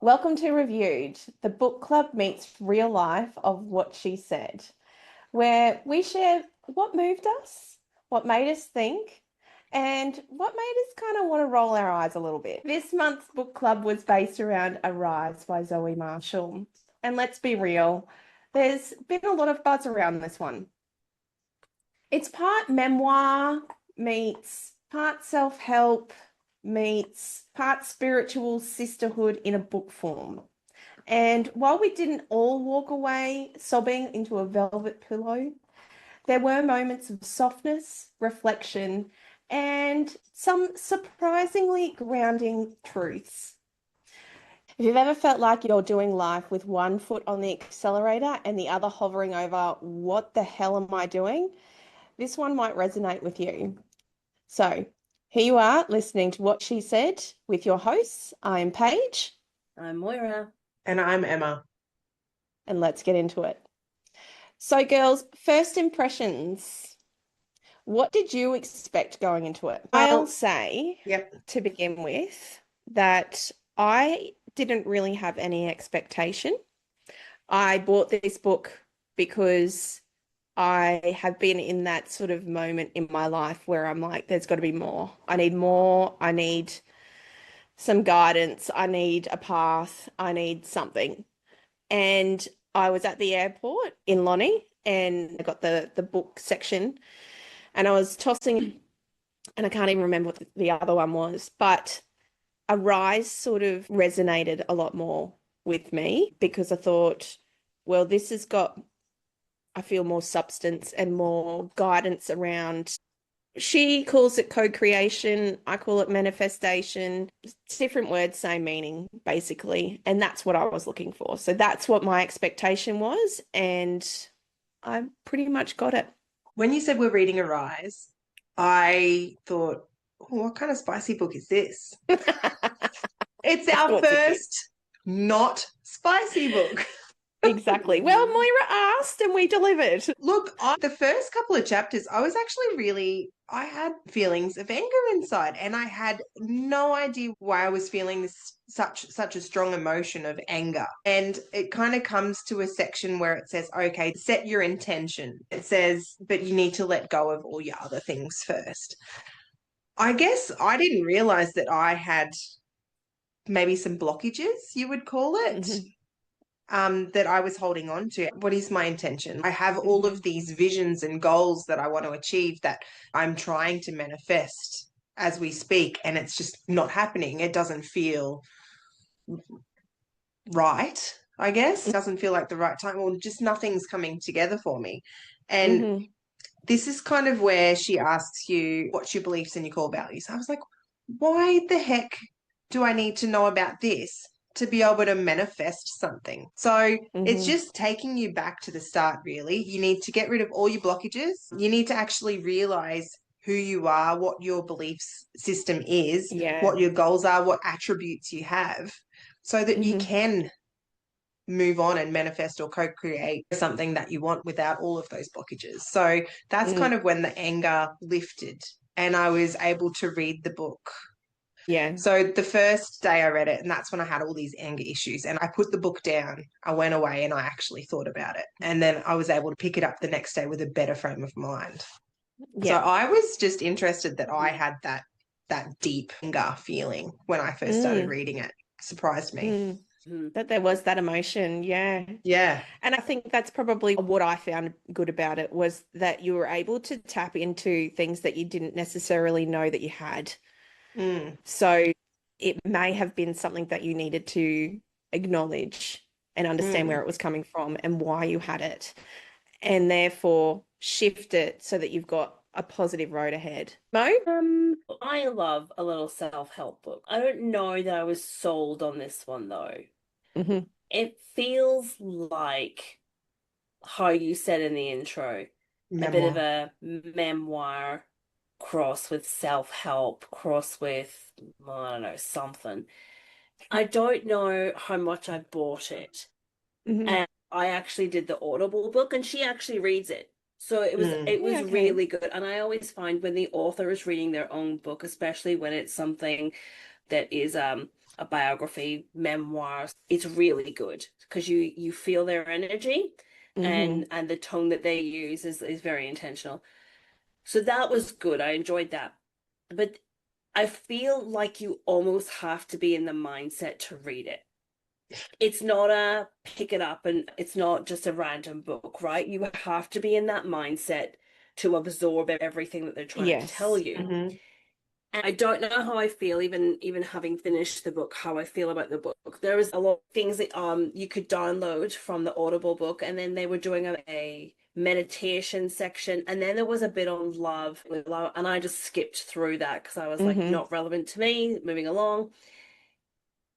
Welcome to Reviewed, the book club meets real life of what she said, where we share what moved us, what made us think, and what made us kind of want to roll our eyes a little bit. This month's book club was based around Ariise by Zoe Marshall. And let's be real, there's been a lot of buzz around this one. It's part memoir meets part self-help meets part spiritual sisterhood in a book form. And while we didn't all walk away sobbing into a velvet pillow, there were moments of softness, reflection, and some surprisingly grounding truths. If you've ever felt like you're doing life with one foot on the accelerator and the other hovering over, what the hell am I doing? This one might resonate with you. So here you are listening to What She Said with your hosts. I'm Paige. I'm Moira. And I'm Emma. And let's get into it. So girls, first impressions. What did you expect going into it? I'll say, to begin with, that I didn't really have any expectation. I bought this book because I have been in that sort of moment in my life where I'm like, there's got to be more. I need more. I need some guidance. I need a path. I need something. And I was at the airport in Lonnie and I got the book section and I was tossing, and I can't even remember what the other one was, but Ariise sort of resonated a lot more with me because I thought, well, this has got, I feel, more substance and more guidance around. She calls it co-creation. I call it manifestation. It's different words, same meaning, basically. And that's what I was looking for. So that's what my expectation was. And I pretty much got it. When you said we're reading Ariise, I thought, oh, what kind of spicy book is this? It's our first not spicy book. Exactly. Well, Moira asked and we delivered. Look, the first couple of chapters, I had feelings of anger inside, and I had no idea why I was feeling this such a strong emotion of anger. And it kind of comes to a section where it says, okay, set your intention. It says, but you need to let go of all your other things first. I guess I didn't realize that I had maybe some blockages, you would call it. That I was holding on to. What is my intention? I have all of these visions and goals that I want to achieve that I'm trying to manifest as we speak, and it's just not happening. It doesn't feel right, I guess. It doesn't feel like the right time, or just nothing's coming together for me. And this is kind of where she asks you, what's your beliefs and your core values? I was like, why the heck do I need to know about this to be able to manifest something? So it's just taking you back to the start, really. You need to get rid of all your blockages. You need to actually realize who you are, what your belief system is, what your goals are, what attributes you have, so that you can move on and manifest or co-create something that you want without all of those blockages. So that's kind of when the anger lifted and I was able to read the book. Yeah. So the first day I read it, and that's when I had all these anger issues, and I put the book down. I went away and I actually thought about it. And then I was able to pick it up the next day with a better frame of mind. Yeah. So I was just interested that I had that deep anger feeling when I first started reading it. Surprised me. That there was that emotion. Yeah. And I think that's probably what I found good about it, was that you were able to tap into things that you didn't necessarily know that you had. So it may have been something that you needed to acknowledge and understand where it was coming from and why you had it, and therefore shift it so that you've got a positive road ahead. Mo? I love a little self-help book. I don't know that I was sold on this one though. It feels like how you said in the intro, a bit of a memoir cross with self-help, cross with, I don't know, something. I don't know how much I bought it. And I actually did the Audible book, and she actually reads it. So it was really good. And I always find when the author is reading their own book, especially when it's something that is a biography, memoir. It's really good because you feel their energy, and the tone that they use is very intentional. So that was good. I enjoyed that. But I feel like you almost have to be in the mindset to read it. It's not a pick it up and it's not just a random book, right? You have to be in that mindset to absorb everything that they're trying to tell you. Mm-hmm. And I don't know how I feel, even having finished the book, how I feel about the book. There was a lot of things that you could download from the Audible book, and then they were doing a meditation section, and then there was a bit on love, and I just skipped through that because I was like, not relevant to me, moving along.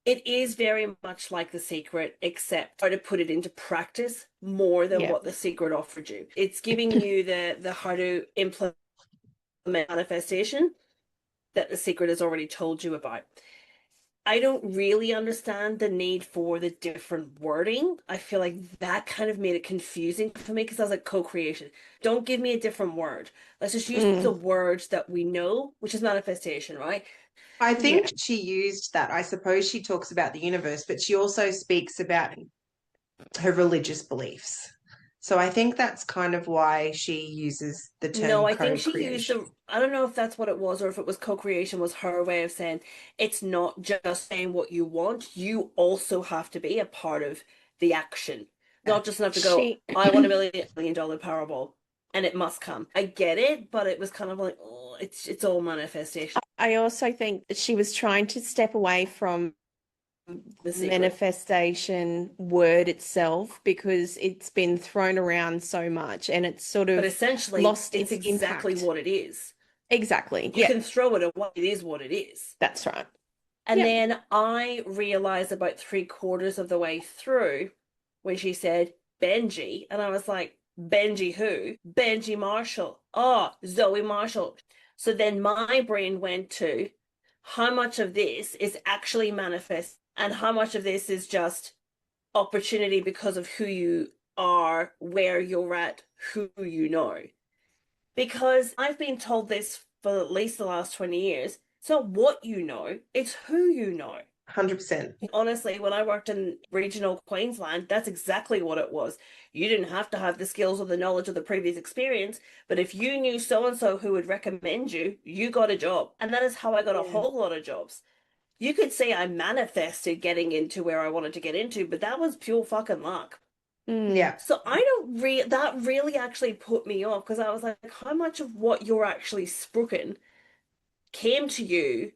It is very much like The Secret, except try to put it into practice more than what The Secret offered you. It's giving you the how to implement manifestation that The Secret has already told you about. I don't really understand the need for the different wording. I feel like that kind of made it confusing for me because I was like, co-creation. Don't give me a different word. Let's just use the words that we know, which is manifestation, right? I think she used that. I suppose she talks about the universe, but she also speaks about her religious beliefs. So I think that's kind of why she uses the term No, I think co-creation. she used I don't know if that's what it was or if it was co-creation was her way of saying it's not just saying what you want, you also have to be a part of the action. Not just enough to go, I want $1 million Powerball and it must come. I get it, but it was kind of like, oh, it's all manifestation. I also think that she was trying to step away from the manifestation word itself because it's been thrown around so much and it's sort of essentially lost it's its exactly impact. what it is. Exactly. You can throw it away. It is what it is. That's right. And then I realized about 3/4 of the way through when she said Benji, and I was like, Benji who? Benji Marshall. Oh, Zoe Marshall. So then my brain went to how much of this is actually manifest and how much of this is just opportunity because of who you are, where you're at, who you know. Because I've been told this for at least the last 20 years. It's not what you know, it's who you know. 100%. Honestly, when I worked in regional Queensland, that's exactly what it was. You didn't have to have the skills or the knowledge of the previous experience, but if you knew so and so who would recommend you, you got a job. And that is how I got a whole lot of jobs. You could say I manifested getting into where I wanted to get into, but that was pure fucking luck. Yeah. So I don't that really actually put me off because I was like, how much of what you're actually spoken came to you?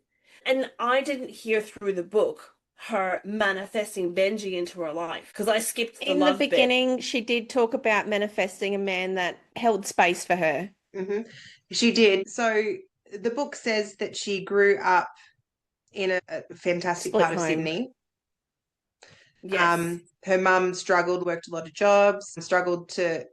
And I didn't hear through the book her manifesting Benji into her life because I skipped the In love the bit. beginning, she did talk about manifesting a man that held space for her. She did. So the book says that she grew up in a fantastic part of Sydney. Yes. Her mum struggled, worked a lot of jobs, struggled to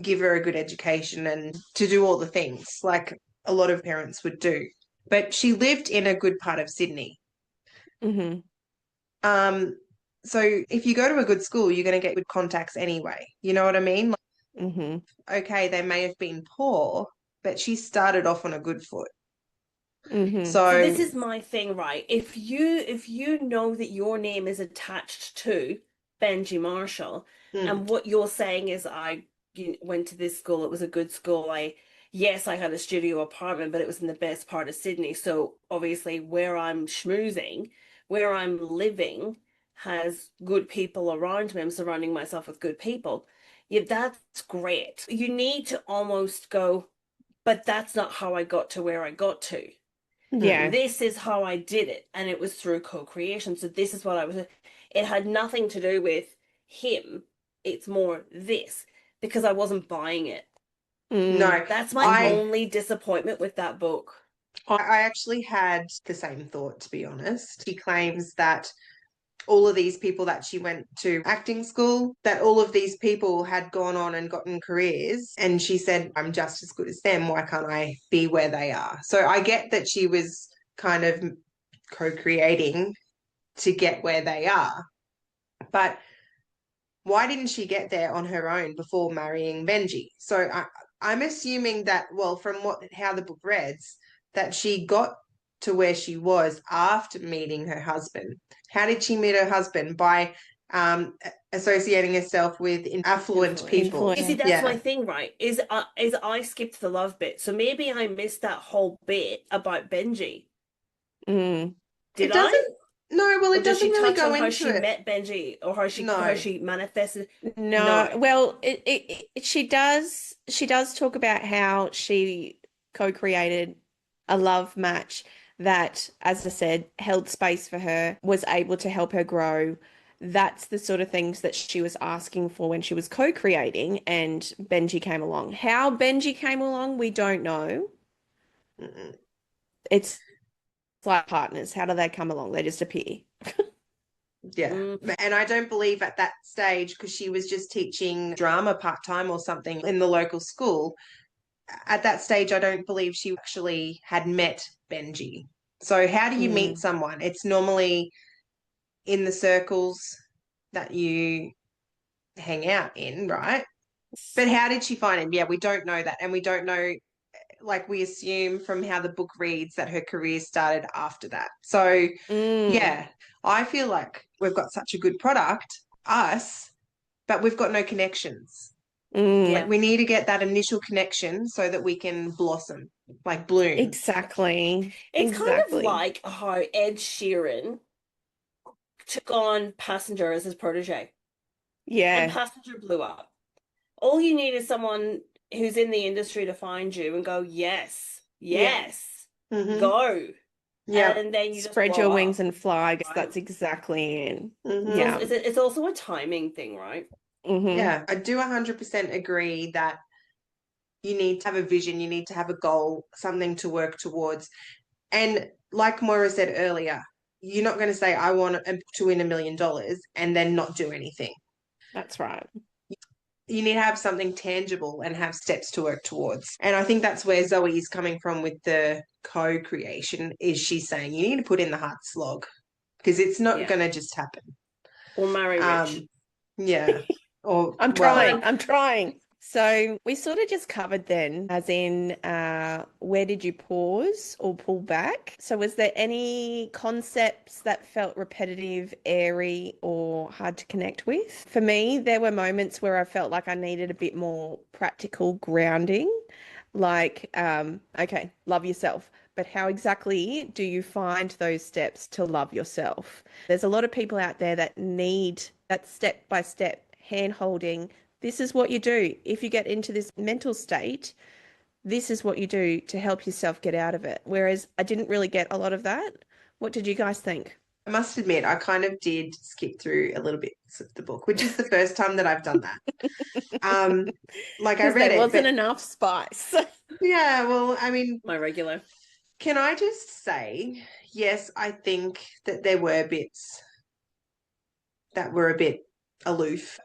give her a good education and to do all the things like a lot of parents would do. But she lived in a good part of Sydney. So if you go to a good school, you're going to get good contacts anyway. You know what I mean? Okay, they may have been poor, but she started off on a good foot. So this is my thing, right? If you know that your name is attached to Benji Marshall, and what you're saying is I went to this school, it was a good school. Yes, I had a studio apartment, but it was in the best part of Sydney. So obviously where I'm schmoozing, where I'm living has good people around me. I'm surrounding myself with good people. Yeah, that's great. You need to almost go, but that's not how I got to where I got to. Yeah. This is how I did it, and it was through co-creation. So this is what I was. It had nothing to do with him. It's more this because I wasn't buying it. No, that's my only disappointment with that book. I actually had the same thought, to be honest. She claims that all of these people that she went to acting school, that all of these people had gone on and gotten careers. And she said, I'm just as good as them. Why can't I be where they are? So I get that she was kind of co-creating to get where they are. But why didn't she get there on her own before marrying Benji? So I'm assuming that, well, from how the book reads, that she got to where she was after meeting her husband. How did she meet her husband? By associating herself with affluent people. You see, that's my thing, right? Is I skipped the love bit, so maybe I missed that whole bit about Benji. Did I? No, well, it doesn't really go into how she met Benji or how she manifested. No. Well, she does talk about how she co-created a love match that, as I said, held space for her, was able to help her grow. That's the sort of things that she was asking for when she was co-creating, and Benji came along. How Benji came along, we don't know. It's like partners. How do they come along? They just appear. Yeah. And I don't believe at that stage, because she was just teaching drama part-time or something in the local school. At that stage, I don't believe she actually had met Benji. So how do you meet someone? It's normally in the circles that you hang out in, right? But how did she find him? Yeah, we don't know that. And we don't know, like, we assume from how the book reads that her career started after that. So, yeah, I feel like we've got such a good product, us, but we've got no connections. Like, we need to get that initial connection so that we can blossom, like bloom. Exactly. It's kind of like how Ed Sheeran took on Passenger as his protege. Yeah. And Passenger blew up. All you need is someone who's in the industry to find you and go, yes, go. Yeah. And then you spread just your blow wings up. and fly. That's exactly it. Yeah. It's also a timing thing, right? Yeah, I do 100% agree that you need to have a vision, you need to have a goal, something to work towards. And like Moira said earlier, you're not going to say, I want to win $1 million and then not do anything. That's right. You need to have something tangible and have steps to work towards. And I think that's where Zoe is coming from with the co-creation, is she's saying you need to put in the hard slog, because it's not going to just happen. Or marry rich. Yeah. Or I'm trying. So we sort of just covered then, as in where did you pause or pull back? So was there any concepts that felt repetitive, airy, or hard to connect with? For me, there were moments where I felt like I needed a bit more practical grounding, like, okay, love yourself. But how exactly do you find those steps to love yourself? There's a lot of people out there that need that step-by-step hand-holding. This is what you do. If you get into this mental state, this is what you do to help yourself get out of it. Whereas I didn't really get a lot of that. What did you guys think? I must admit, I kind of did skip through a little bit of the book, which is the first time that I've done that. Like, I read there wasn't enough spice. Yeah, well, I mean, my regular. Can I just say, yes, I think that there were bits that were a bit aloof,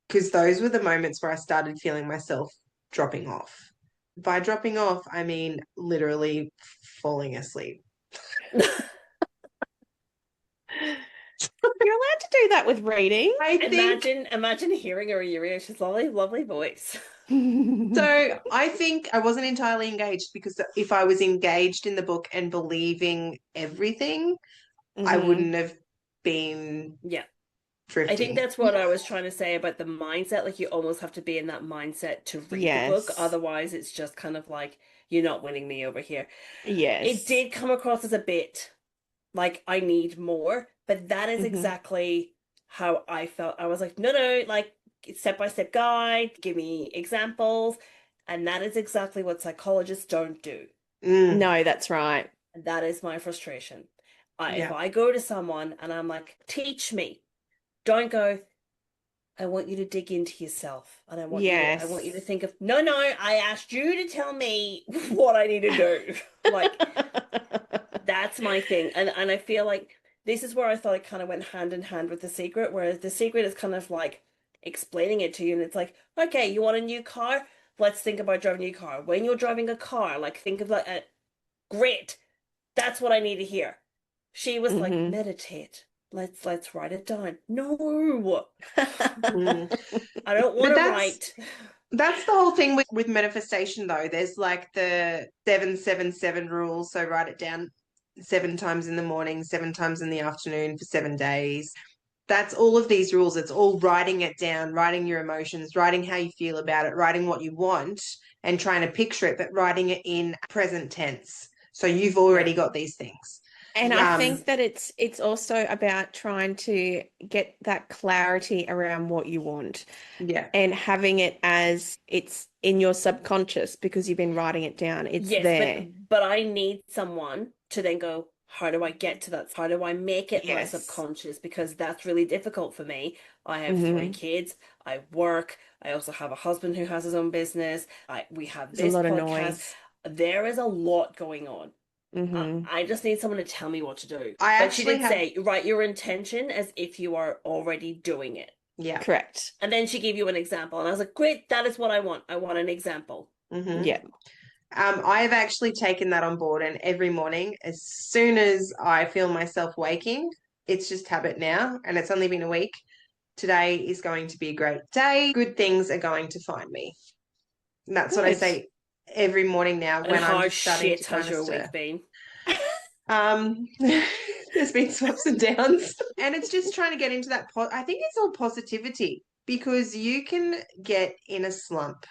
because those were the moments where I started feeling myself dropping off. By dropping off, I mean literally falling asleep. You're allowed to do that with reading. Imagine hearing her in your ear. She's lovely voice. So I think I wasn't entirely engaged, because if I was engaged in the book and believing everything, I wouldn't have been drifting. I think that's what I was trying to say about the mindset. Like, you almost have to be in that mindset to read the book. Otherwise, it's just kind of like, you're not winning me over here. Yes. It did come across as a bit like, I need more, but that is exactly how I felt. I was like, no, like, step-by-step guide, give me examples. And that is exactly what psychologists don't do. No, that's right. And that is my frustration. If I go to someone and I'm like, teach me, don't go, I want you to dig into yourself. And I want you to think of, no, I asked you to tell me what I need to do. Like, that's my thing. And I feel like this is where I thought it kind of went hand in hand with The Secret, whereas The Secret is kind of like explaining it to you, and it's like, okay, you want a new car? Let's think about driving a new car. When you're driving a car, like, think of like great. That's what I need to hear. She was like, meditate. Let's write it down. No. I don't want to write. That's the whole thing with manifestation, though. There's like the 7-7-7 rule. So write it down 7 times in the morning, 7 times in the afternoon for 7 days. That's all of these rules. It's all writing it down, writing your emotions, writing how you feel about it, writing what you want and trying to picture it, but writing it in present tense. So you've already got these things. And I think that it's also about trying to get that clarity around what you want. Yeah. And having it as it's in your subconscious because you've been writing it down. It's there. But I need someone to then go, how do I get to that? How do I make it my subconscious? Because that's really difficult for me. I have 3 kids. I work. I also have a husband who has his own business. We have this a lot podcast. Of noise. There is a lot going on. I just need someone to tell me what to do. But she did say, write your intention as if you are already doing it. Yeah. Correct. And then she gave you an example. And I was like, great, that is what I want. I want an example. Yeah. I've actually taken that on board, and every morning, as soon as I feel myself waking, it's just habit now, and it's only been a week. Today is going to be a great day. Good things are going to find me. And that's what I say every morning now when I'm just starting to kind of stir. Week been? There's been some ups and downs, and it's just trying to get into that. I think it's all positivity, because you can get in a slump.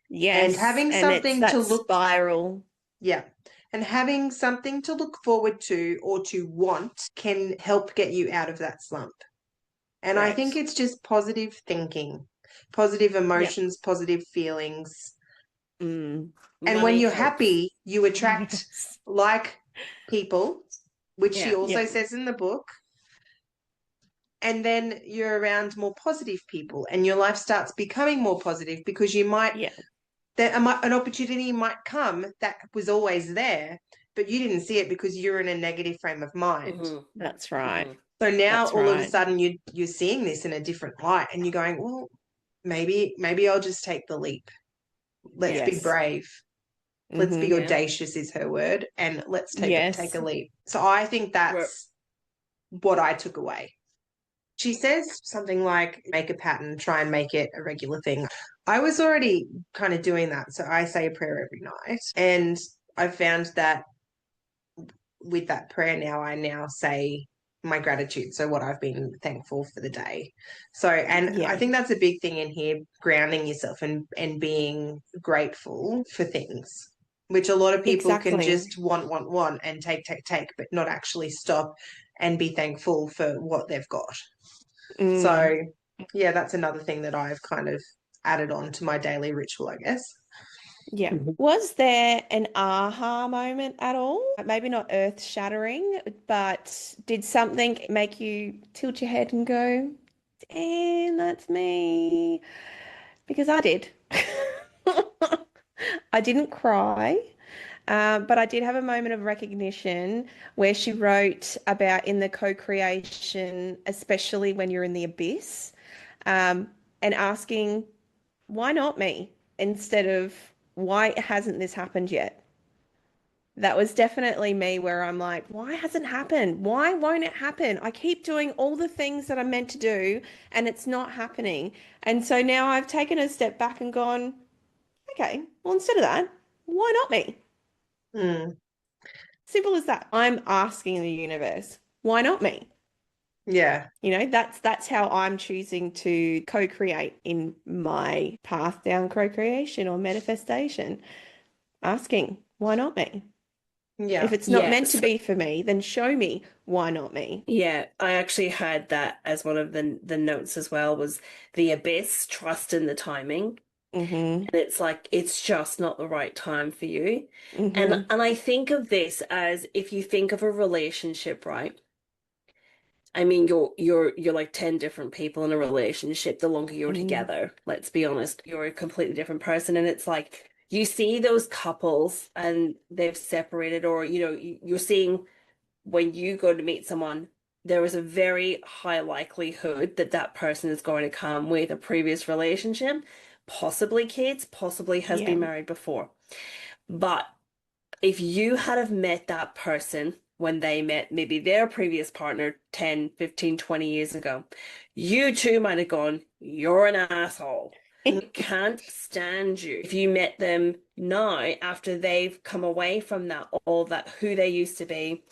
Yes, and having something to look spiral. Yeah. And having something to look forward to or to want can help get you out of that slump. And I think it's just positive thinking, positive emotions, positive feelings. And when you're happy, you attract like people, which she also says in the book. And then you're around more positive people, and your life starts becoming more positive, because you might that an opportunity might come that was always there, but you didn't see it because you're in a negative frame of mind. That's right. So now all of a sudden you're seeing this in a different light, and you're going, well, maybe I'll just take the leap. Let's be brave. Let's be audacious is her word, and let's take a leap. So I think that's what I took away. She says something like, make a pattern, try and make it a regular thing. I was already kind of doing that. So I say a prayer every night. And I found that with that prayer now, I now say my gratitude. So what I've been thankful for the day. So, and I think that's a big thing in here, grounding yourself and being grateful for things, which a lot of people can just want and take, but not actually stop and be thankful for what they've got. So, yeah, that's another thing that I've kind of added on to my daily ritual, I guess. Yeah. Was there an aha moment at all? Maybe not earth-shattering, but did something make you tilt your head and go, damn, that's me? Because I did. I didn't cry. But I did have a moment of recognition where she wrote about in the co-creation, especially when you're in the abyss, and asking, why not me? Instead of, why hasn't this happened yet? That was definitely me, where I'm like, why hasn't it happened? Why won't it happen? I keep doing all the things that I'm meant to do and it's not happening. And so now I've taken a step back and gone, okay, well, instead of that, why not me? Simple as that. I'm asking the universe, why not me? Yeah. You know, that's how I'm choosing to co-create in my path down co-creation or manifestation. Asking, why not me? Yeah. If it's not meant to be for me, then show me why not me. Yeah, I actually had that as one of the notes as well, was the abyss, trust in the timing. And it's like, it's just not the right time for you. And I think of this as, if you think of a relationship, right? I mean, you're like 10 different people in a relationship. The longer you're together, let's be honest, you're a completely different person. And it's like, you see those couples and they've separated, or, you know, you're seeing, when you go to meet someone, there is a very high likelihood that that person is going to come with a previous relationship, possibly kids, possibly has been married before. But if you had have met that person when they met maybe their previous partner 10, 15, 20 years ago, you too might have gone, you're an asshole. can't stand you. If you met them now, after they've come away from that, all that, who they used to be,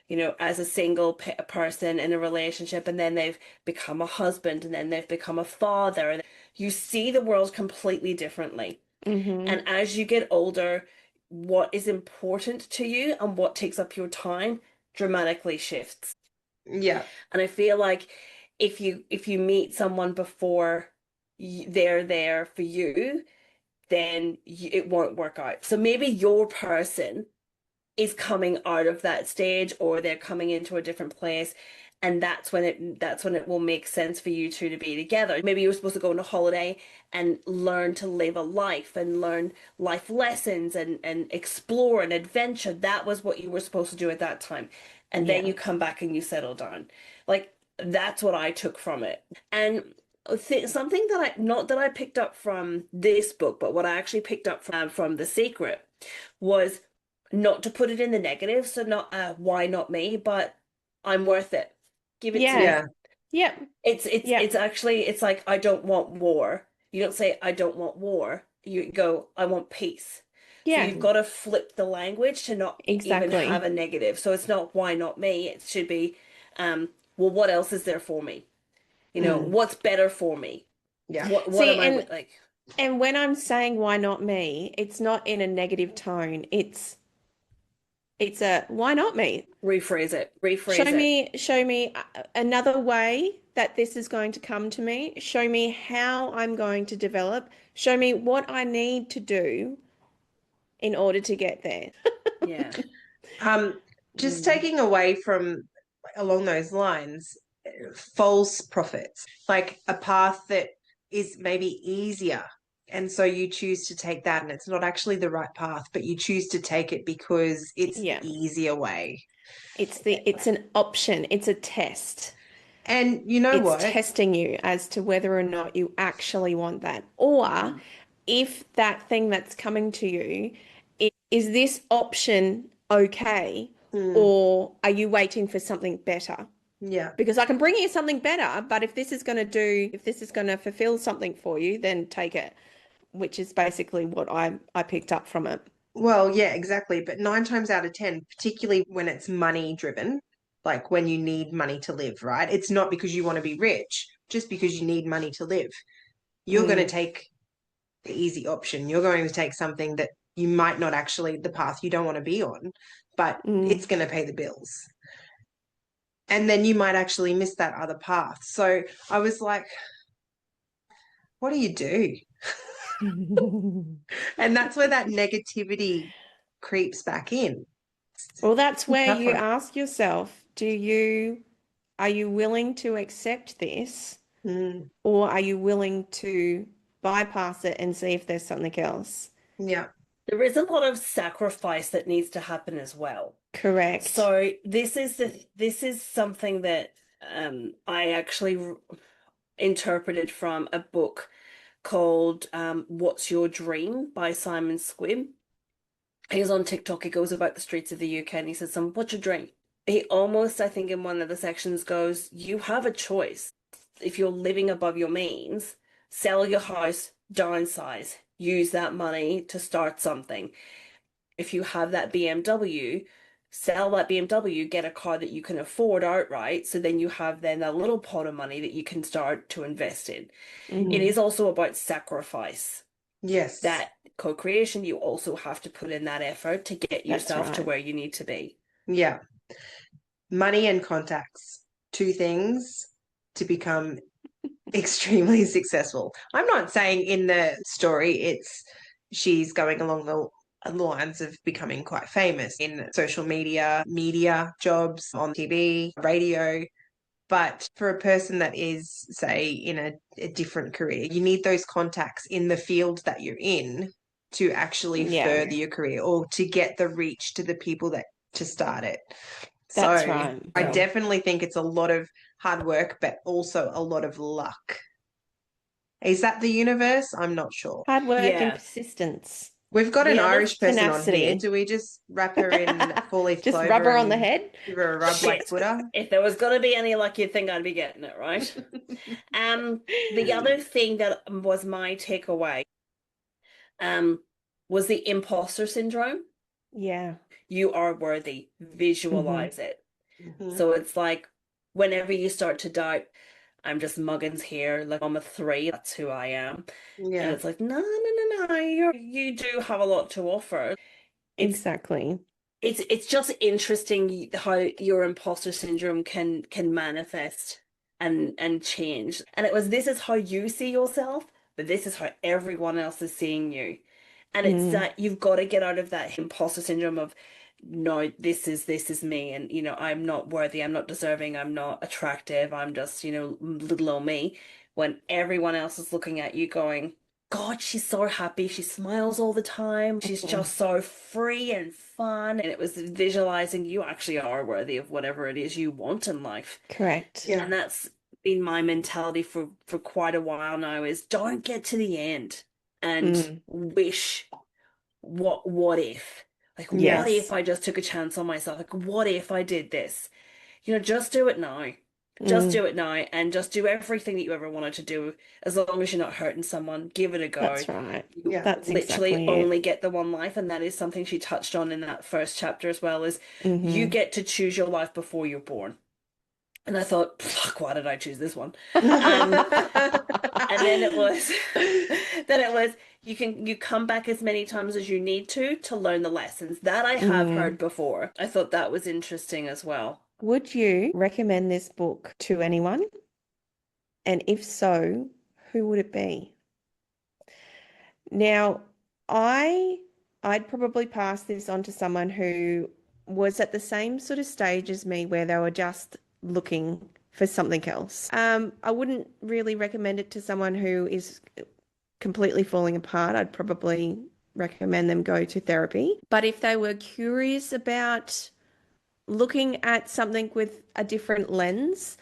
you know, as a single person in a relationship, and then they've become a husband, and then they've become a father, and you see the world completely differently. And as you get older, what is important to you and what takes up your time dramatically shifts. Yeah. And I feel like if you meet someone before they're there for you, then it won't work out. So maybe your person is coming out of that stage, or they're coming into a different place, and that's when it will make sense for you two to be together. Maybe you're supposed to go on a holiday and learn to live a life and learn life lessons and explore and adventure. That was what you were supposed to do at that time. And then you come back and you settle down. Like, that's what I took from it. And something that I picked up from this book, but what I actually picked up from The Secret was not to put it in the negative. So not why not me, but I'm worth it. Give it to me. Yeah. It's actually, it's like, I don't want war. You don't say I don't want war. You go, I want peace. So you've got to flip the language to not even have a negative. So it's not why not me. It should be, well, what else is there for me? You know, what's better for me? Yeah. What am I like? And when I'm saying why not me, it's not in a negative tone. It's a why not me? Rephrase it. Show me another way that this is going to come to me. Show me how I'm going to develop. Show me what I need to do in order to get there. Yeah. Just taking away from along those lines, false prophets, like a path that is maybe easier. And so you choose to take that, and it's not actually the right path, but you choose to take it because it's the easier way. It's an option. It's a test. And you know what? It's testing you as to whether or not you actually want that. Or if that thing that's coming to you, is this option okay? Or are you waiting for something better? Yeah. Because I can bring you something better, but if this is going to fulfill something for you, then take it, which is basically what I picked up from it. Well, yeah, exactly. But 9 times out of 10, particularly when it's money driven, like when you need money to live, right? It's not because you want to be rich, just because you need money to live. You're going to take the easy option. You're going to take something that you might not actually, the path you don't want to be on, but it's going to pay the bills. And then you might actually miss that other path. So I was like, what do you do? And that's where that negativity creeps back in. Well, that's where you ask yourself, are you willing to accept this? Or are you willing to bypass it and see if there's something else? Yeah. There is a lot of sacrifice that needs to happen as well. Correct. So this is something that I actually interpreted from a book called What's Your Dream by Simon Squibb. He's on TikTok. He goes about the streets of the UK and he says, what's your dream? He almost, I think in one of the sections goes, you have a choice. If you're living above your means, sell your house, downsize, use that money to start something. If you have that BMW, sell that BMW, get a car that you can afford outright. So then you have then a little pot of money that you can start to invest in. It is also about sacrifice. Yes. That co-creation, you also have to put in that effort to get yourself to where you need to be. Yeah. Money and contacts, 2 things to become extremely successful. I'm not saying in the story she's going along the lines of becoming quite famous in social media jobs, on TV, radio. But for a person that is, say, in a different career, you need those contacts in the field that you're in to actually further your career, or to get the reach to the people that to start it. That's right. I definitely think it's a lot of hard work, but also a lot of luck. Is that the universe? I'm not sure. Hard work and persistence. We've got an Irish person on here. tenacity. Do we just wrap her in four-leaf Just clover rub her on the and head? give her a rub like Twitter? If there was going to be any luck, you'd think I'd be getting it, right? The other thing that was my takeaway was the imposter syndrome. Yeah. You are worthy. Visualize it. So it's like whenever you start to doubt, I'm just Muggins here, like I'm a 3, that's who I am. Yeah. And it's like, no, you do have a lot to offer. Exactly. It's just interesting how your imposter syndrome can manifest and change. And this is how you see yourself, but this is how everyone else is seeing you. And it's that you've got to get out of that imposter syndrome of, no, this is me, and I'm not worthy, I'm not deserving, I'm not attractive, I'm just little old me, when everyone else is looking at you going, God, she's so happy, she smiles all the time, she's just so free and fun. And it was visualizing you actually are worthy of whatever it is you want in life. Correct. Yeah. And that's been my mentality for quite a while now, is don't get to the end and wish what if. Like, what if I just took a chance on myself? Like, what if I did this? Just do it now. Just do it now, and just do everything that you ever wanted to do, as long as you're not hurting someone. Give it a go. That's right. You That's literally exactly only get the one life, and that is something she touched on in that first chapter as well, is you get to choose your life before you're born. And I thought, fuck, why did I choose this one? And then it was, you come back as many times as you need to learn the lessons. That I have heard before. I thought that was interesting as well. Would you recommend this book to anyone? And if so, who would it be? Now, I'd probably pass this on to someone who was at the same sort of stage as me, where they were just looking for something else. I wouldn't really recommend it to someone who is completely falling apart. I'd probably recommend them go to therapy. But if they were curious about looking at something with a different lens,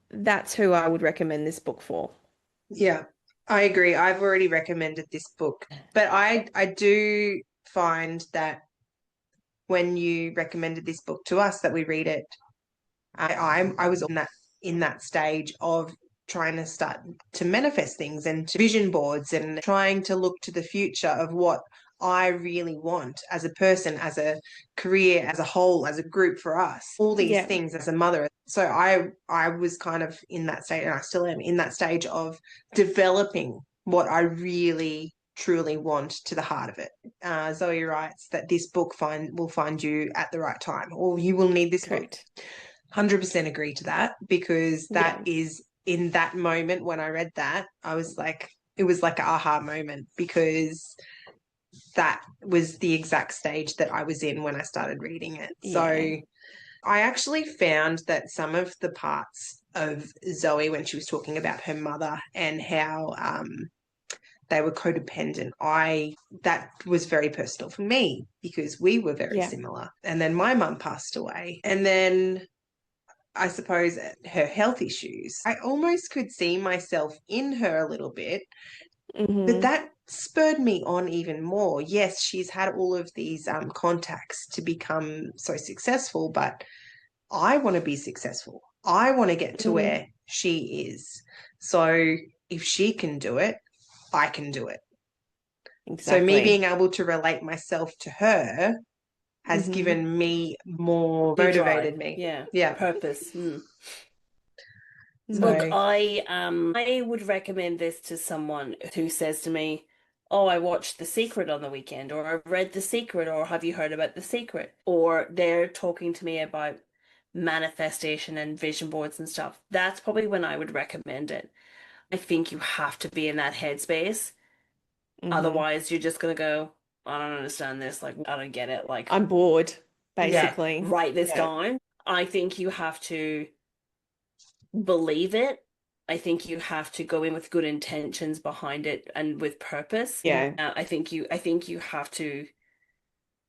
that's who I would recommend this book for. Yeah, I agree. I've already recommended this book, but I do find that when you recommended this book to us, that we read it, I was in that stage of trying to start to manifest things and to vision boards and trying to look to the future of what I really want as a person, as a career, as a whole, as a group for us, all these things as a mother. So I was kind of in that stage, and I still am in that stage of developing what I really truly want to the heart of it. Zoe writes that this book will find you at the right time, or you will need this book. 100% agree to that, because that is, in that moment when I read that, I was like, it was like an aha moment, because that was the exact stage that I was in when I started reading it. So I actually found that some of the parts of Zoe, when she was talking about her mother and how they were codependent, that was very personal for me, because we were very similar. And then my mum passed away. And then I suppose her health issues, I almost could see myself in her a little bit, but that spurred me on even more. Yes, she's had all of these contacts to become so successful, but I want to be successful. I want to get to where she is. So if she can do it, I can do it. Exactly. So me being able to relate myself to her has given me more, motivated me. Yeah. Purpose. Look, I would recommend this to someone who says to me, oh, I watched The Secret on the weekend, or I read The Secret, or have you heard about The Secret? Or they're talking to me about manifestation and vision boards and stuff. That's probably when I would recommend it. I think you have to be in that headspace. Otherwise, you're just going to go, I don't understand this. Like, I don't get it. Like, I'm bored, basically. Write this down. I think you have to believe it. I think you have to go in with good intentions behind it and with purpose. I think you have to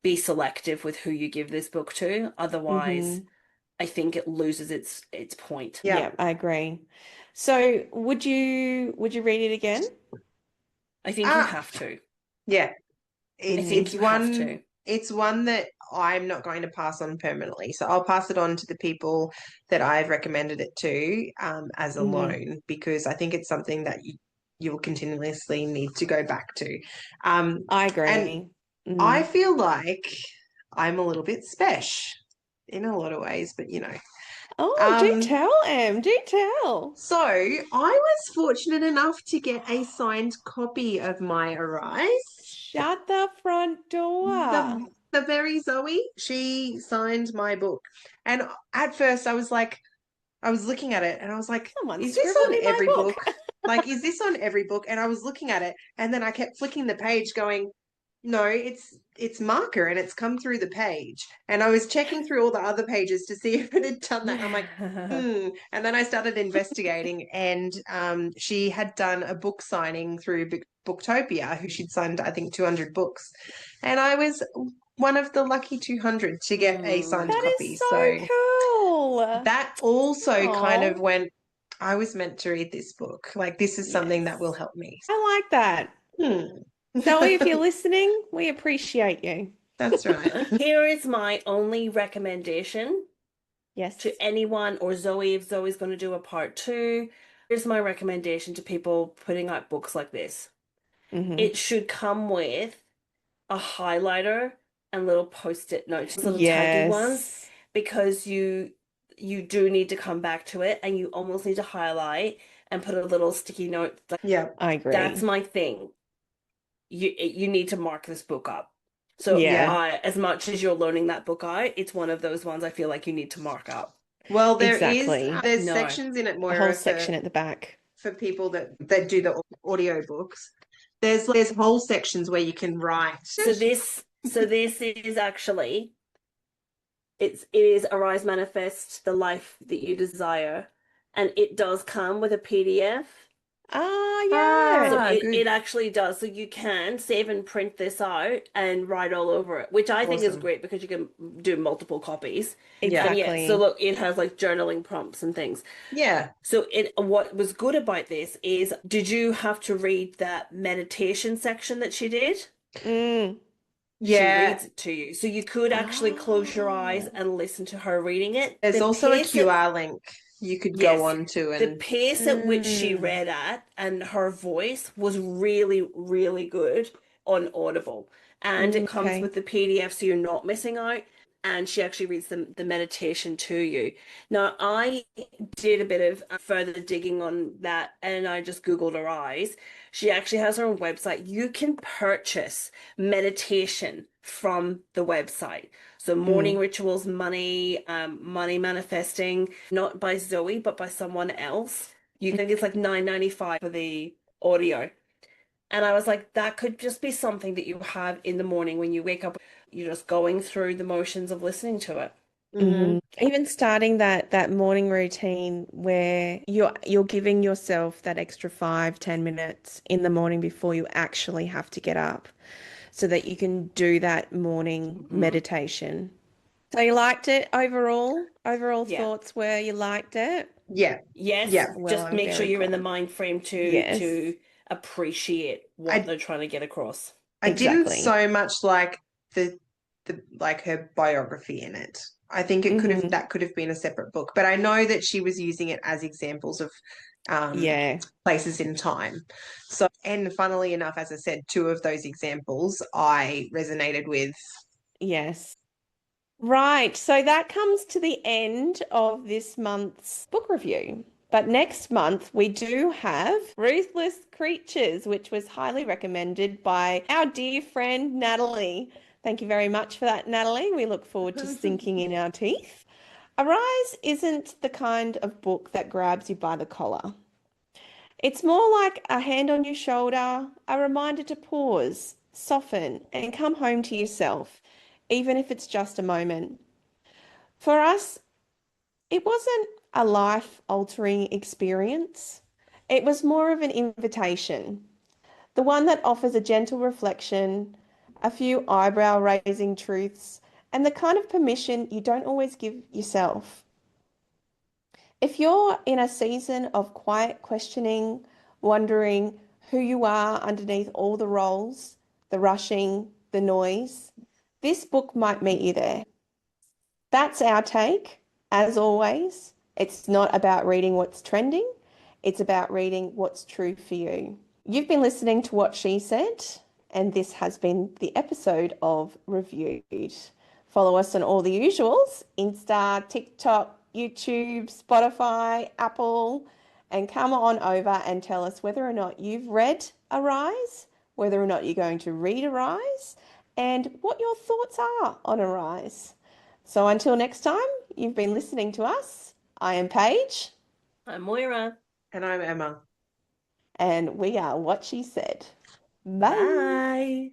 be selective with who you give this book to. Otherwise, I think it loses its point. Yeah, I agree. So would you read it again? I think you have to. Yeah. it's one that I'm not going to pass on permanently. So I'll pass it on to the people that I've recommended it to as a loan, because I think it's something that you'll continuously need to go back to. I agree. And I feel like I'm a little bit special in a lot of ways, but Oh, do tell, Em. Do tell. So I was fortunate enough to get a signed copy of my Ariise. Shut the front door. The very Zoe, she signed my book. And at first I was looking at it and I was like, is this on every book? Like, is this on every book? And I was looking at it and then I kept flicking the page going, no, it's marker and it's come through the page. And I was checking through all the other pages to see if it had done that. I'm like, And then I started investigating, and she had done a book signing through Booktopia, who she'd signed, I think, 200 books. And I was one of the lucky 200 to get a signed copy. That is so cool. That also kind of went, I was meant to read this book. Like, this is something that will help me. I like that. Zoe, if you're listening, we appreciate you. That's right. Here is my only recommendation. Yes. To anyone, or Zoe, if Zoe's going to do a part 2, here's my recommendation to people putting out books like this. It should come with a highlighter and little post-it notes, little taggy ones, because you do need to come back to it and you almost need to highlight and put a little sticky note. Yeah, I agree. That's my thing. You need to mark this book up. So as much as you're loaning that book out, it's one of those ones I feel like you need to mark up. Well, there's sections in it, Moira, a whole section at the back for people that do the audio books. There's whole sections where you can write. So this is actually it is Ariise Manifest, the life that you desire, and it does come with a PDF. Oh, yeah. So it actually does. So you can save and print this out and write all over it, which I think is great because you can do multiple copies. Exactly. So look, it has like journaling prompts and things. Yeah. So what was good about this is, did you have to read that meditation section that she did? Yeah. She reads it to you. So you could actually close your eyes and listen to her reading it. There's also a QR link you could go on to. And the pace at which she read at and her voice was really, really good on Audible. And it comes with the PDF, so you're not missing out. And she actually reads the meditation to you. Now, I did a bit of further digging on that, and I just Googled Ariise. She actually has her own website. You can purchase meditation from the website. So morning rituals, money manifesting, not by Zoe, but by someone else. You think it's like $9.95 for the audio. And I was like, that could just be something that you have in the morning when you wake up. You're just going through the motions of listening to it. Even starting that morning routine where you're giving yourself that extra 5-10 minutes in the morning before you actually have to get up, so that you can do that morning meditation. So you liked it overall? Overall thoughts were you liked it? Yeah. Yes. Yeah. Well, just make sure you're in the mind frame to appreciate what they're trying to get across. I didn't so much like the her biography in it. I think it could have been a separate book, but I know that she was using it as examples of places in time. So, and funnily enough, as I said, 2 of those examples I resonated with. Yes. Right. So that comes to the end of this month's book review. But next month, we do have Ruthless Creatures, which was highly recommended by our dear friend, Natalie. Thank you very much for that, Natalie. We look forward to sinking in our teeth. Ariise isn't the kind of book that grabs you by the collar. It's more like a hand on your shoulder, a reminder to pause, soften, and come home to yourself, even if it's just a moment. For us, it wasn't a life-altering experience. It was more of an invitation, the one that offers a gentle reflection, a few eyebrow-raising truths, and the kind of permission you don't always give yourself. If you're in a season of quiet questioning, wondering who you are underneath all the roles, the rushing, the noise, this book might meet you there. That's our take. As always, it's not about reading what's trending. It's about reading what's true for you. You've been listening to What She Said, and this has been the episode of Reviewed. Follow us on all the usuals, Insta, TikTok, YouTube, Spotify, Apple, and come on over and tell us whether or not you've read Ariise, whether or not you're going to read Ariise, and what your thoughts are on Ariise. So until next time, you've been listening to us. I am Paige. I'm Moira. And I'm Emma. And we are What She Said. Bye. Bye.